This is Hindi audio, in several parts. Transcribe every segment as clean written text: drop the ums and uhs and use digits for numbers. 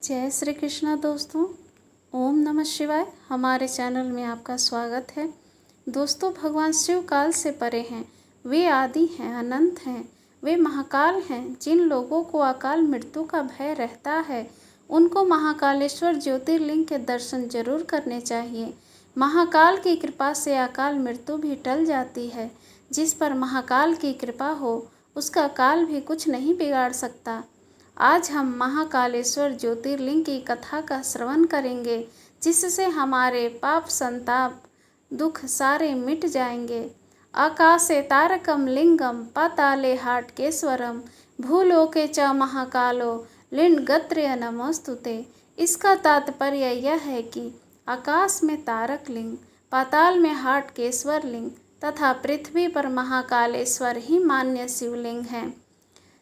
जय श्री कृष्णा दोस्तों। ओम नमः शिवाय। हमारे चैनल में आपका स्वागत है। दोस्तों, भगवान शिव काल से परे हैं। वे आदि हैं, अनंत हैं। वे महाकाल हैं। जिन लोगों को अकाल मृत्यु का भय रहता है उनको महाकालेश्वर ज्योतिर्लिंग के दर्शन जरूर करने चाहिए। महाकाल की कृपा से अकाल मृत्यु भी टल जाती है। जिस पर महाकाल की कृपा हो उसका काल भी कुछ नहीं बिगाड़ सकता। आज हम महाकालेश्वर ज्योतिर्लिंग की कथा का श्रवण करेंगे, जिससे हमारे पाप संताप दुख सारे मिट जाएंगे। आकाशे तारकम लिंगम पाताले हाटकेश्वरम भूलोके च महाकालो लिंगत्रय नमोस्तुते। इसका तात्पर्य यह है कि आकाश में तारक लिंग, पाताल में हाटकेश्वर लिंग तथा पृथ्वी पर महाकालेश्वर ही मान्य शिवलिंग हैं।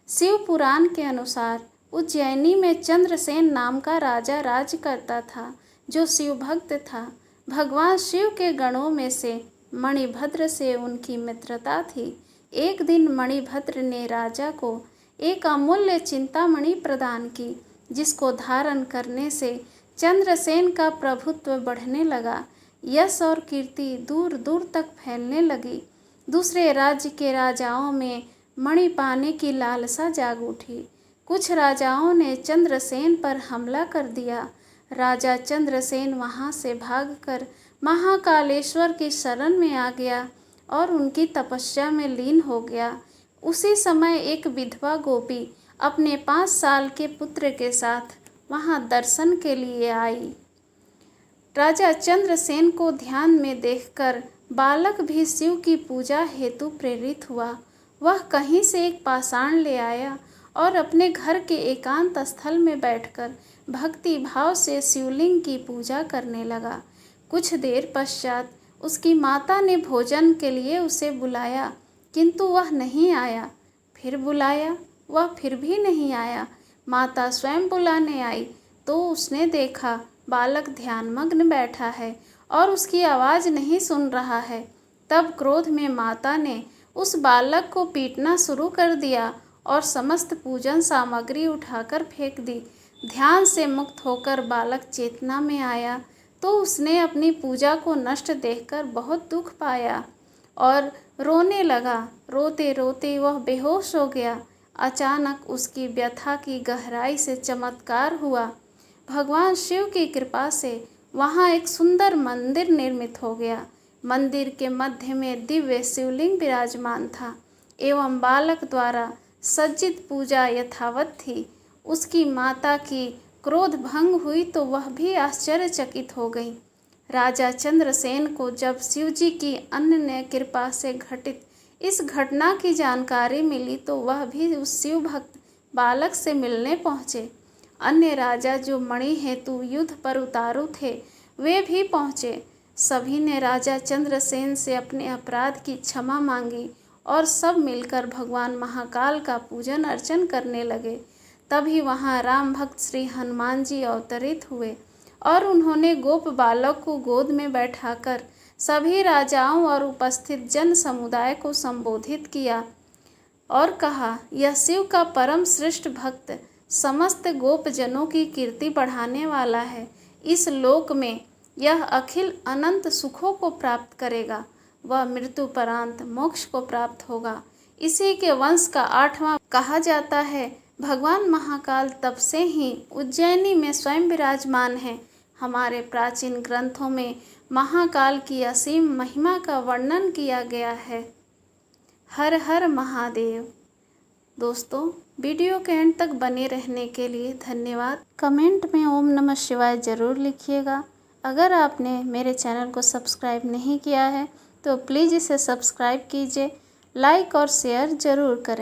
शिव पुराण के अनुसार उज्जैनी में चंद्रसेन नाम का राजा राज करता था, जो शिव भक्त था। भगवान शिव के गणों में से मणिभद्र से उनकी मित्रता थी। एक दिन मणिभद्र ने राजा को एक अमूल्य चिंतामणि प्रदान की, जिसको धारण करने से चंद्रसेन का प्रभुत्व बढ़ने लगा। यश और कीर्ति दूर दूर तक फैलने लगी। दूसरे राज्य के राजाओं में मणि पाने की लालसा जाग उठी। कुछ राजाओं ने चंद्रसेन पर हमला कर दिया। राजा चंद्रसेन वहां से भागकर महाकालेश्वर की शरण में आ गया और उनकी तपस्या में लीन हो गया। उसी समय एक विधवा गोपी अपने 5 साल के पुत्र के साथ वहां दर्शन के लिए आई। राजा चंद्रसेन को ध्यान में देखकर बालक भी शिव की पूजा हेतु प्रेरित हुआ। वह कहीं से एक पाषाण ले आया और अपने घर के एकांत स्थल में बैठकर भक्ति भाव से शिवलिंग की पूजा करने लगा। कुछ देर पश्चात उसकी माता ने भोजन के लिए उसे बुलाया, किंतु वह नहीं आया। फिर बुलाया, वह फिर भी नहीं आया। माता स्वयं बुलाने आई तो उसने देखा बालक ध्यानमग्न बैठा है और उसकी आवाज़ नहीं सुन रहा है। तब क्रोध में माता ने उस बालक को पीटना शुरू कर दिया और समस्त पूजन सामग्री उठाकर फेंक दी। ध्यान से मुक्त होकर बालक चेतना में आया तो उसने अपनी पूजा को नष्ट देखकर बहुत दुख पाया और रोने लगा। रोते रोते वह बेहोश हो गया। अचानक उसकी व्यथा की गहराई से चमत्कार हुआ। भगवान शिव की कृपा से वहाँ एक सुंदर मंदिर निर्मित हो गया। मंदिर के मध्य में दिव्य शिवलिंग विराजमान था एवं बालक द्वारा सज्जित पूजा यथावत थी। उसकी माता की क्रोध भंग हुई तो वह भी आश्चर्यचकित हो गई। राजा चंद्रसेन को जब शिवजी की अन्य कृपा से घटित इस घटना की जानकारी मिली तो वह भी उस शिव भक्त बालक से मिलने पहुँचे। अन्य राजा जो मणि हेतु युद्ध पर उतारू थे वे भी पहुँचे। सभी ने राजा चंद्रसेन से अपने अपराध की क्षमा मांगी और सब मिलकर भगवान महाकाल का पूजन अर्चन करने लगे। तभी वहाँ राम भक्त श्री हनुमान जी अवतरित हुए और उन्होंने गोप बालक को गोद में बैठाकर सभी राजाओं और उपस्थित जन समुदाय को संबोधित किया और कहा, यह शिव का परम श्रेष्ठ भक्त समस्त गोप जनों की कीर्ति बढ़ाने वाला है। इस लोक में यह अखिल अनंत सुखों को प्राप्त करेगा। वह मृत्युपरांत मोक्ष को प्राप्त होगा। इसी के वंश का 8वां कहा जाता है। भगवान महाकाल तब से ही उज्जैनी में स्वयं विराजमान है। हमारे प्राचीन ग्रंथों में महाकाल की असीम महिमा का वर्णन किया गया है। हर हर महादेव। दोस्तों, वीडियो के अंत तक बने रहने के लिए धन्यवाद। कमेंट में ओम नमः शिवाय ज़रूर लिखिएगा। अगर आपने मेरे चैनल को सब्सक्राइब नहीं किया है तो प्लीज़ इसे सब्सक्राइब कीजिए। लाइक और शेयर ज़रूर करें।